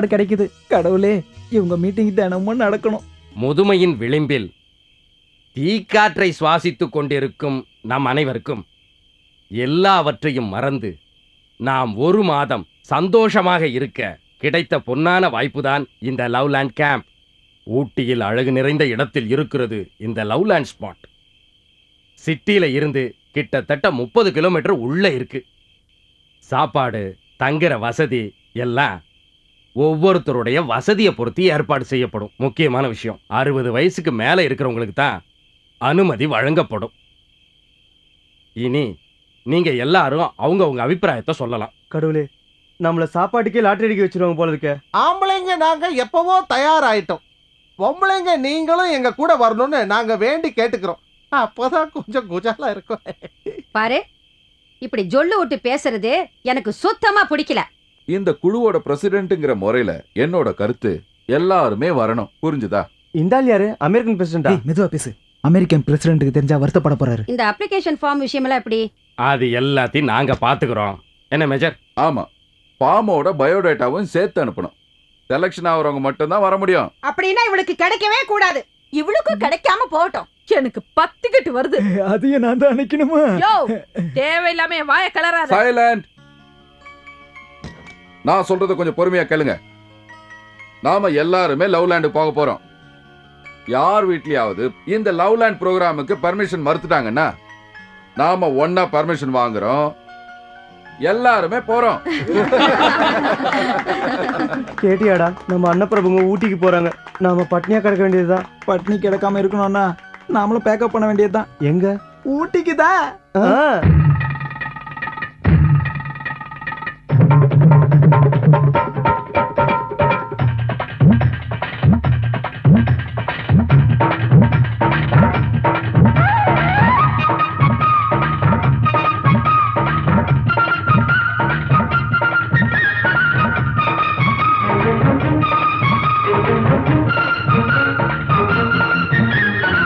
கிடைக்குது. கடவுளே, இவங்க மீட்டிங் தினமும் நடக்கணும். முதுமையின் விளிம்பில் தீக்காற்றை சுவாசித்துக் கொண்டிருக்கும் நம் அனைவருக்கும் எல்லாவற்றையும் மறந்து நாம் ஒரு மாதம் சந்தோஷமாக இருக்க கிடைத்த பொன்னான வாய்ப்புதான் இந்த லவ்லேண்ட் கேம்ப். ஊட்டியில் அழகு நிறைந்த இடத்தில் இருக்கிறது இந்த லவ்லேண்ட் ஸ்பாட். சிட்டியில இருந்து கிட்டத்தட்ட 30 கிலோமீட்டர் உள்ள இருக்கு. சாப்பாடு, தங்குற வசதி எல்லாம் ஒவ்வொருத்தருடைய வசதியை பொறுத்து ஏற்பாடு செய்யப்படும். முக்கியமான விஷயம், 60 வயசுக்கு மேலே இருக்கிறவங்களுக்கு தான் அனுமதி வழங்கப்படும். இனி நீங்க எல்லாரும் அவங்கவுங்க அபிப்பிராயத்தை சொல்லலாம். கடவுளே, நம்மள சாப்பாட்டுக்கே லாட்டரி அடிக்க வச்சிருவாங்க போல இருக்க. ஆம்பளைங்க நாங்க எப்பவோ தயாராயிட்டோம். பொம்பளைங்க நீங்களும் எங்க கூட வரணும்னு நாங்க வேண்டி கேட்டுக்கிறோம். அப்போதான் கொஞ்சம் குஜாலா இருக்கும். பாரு, இப்படி ஜொல்லு விட்டு பேசுறது எனக்கு சுத்தமா பிடிக்கல. இந்த குழுவோட பிரசிடென்ட்ங்கிற முறையில என்னோட கருத்து எல்லாருமே வரணும். புரிஞ்சுதா? இந்த ஆள் யாரு? அமெரிக்கன் பிரசிடண்டா? மெதுவா பேசு. அமெரிக்கன் பிரசிடென்ட்டுக்கு தெரிஞ்சா வருத்தப்பட போறாரு. இந்த அப்ளிகேஷன் ஃபார்ம் விஷயமெல்லாம் எப்படி? அது எல்லாத்தையும் நாங்க பாத்துக்கிறோம். என்ன மேஜர்? ஆமா, ஃபார்மோட பயோடேட்டாவும் சேர்த்து அனுப்பணும். செலக்ஷன் ஆகுறவங்க மட்டும்தான் வர முடியும். அப்படின்னா இவளுக்கு கிடைக்கவே கூடாது. இவளுக்கு கிடைக்காம போகட்டும். எனக்கு பத்திக்கிட்டு வருது. அதையும் நான் தான் நினைக்கணுமா? யோ, தேவையில்லாம என் வாயை கிளறாத. சைலண்ட். நான் சொல்றத கொஞ்சம் பொறுமையா கேளுங்க. நாம எல்லாருமே லவ்லேண்ட் போக போறோம். யார் வீட்லயாவது இந்த லவ்லேண்ட் ப்ரோக்ராமுக்கு பர்மிஷன் மறுத்துட்டாங்கன்னா நாம ஒன்னா பர்மிஷன் வாங்குறோம், எல்லாருமே போறோம். கேட்டியாடா? நம்ம அன்னப்பிரபுங்க ஊட்டிக்கு போறாங்க. நாம பட்னியா கிடக்க வேண்டியதுதான். பட்னி கிடக்காம இருக்கணும்னா நாமளும் பேக்கப் பண்ண வேண்டியதுதான். எங்க? ஊட்டிக்கு தான். ஆ.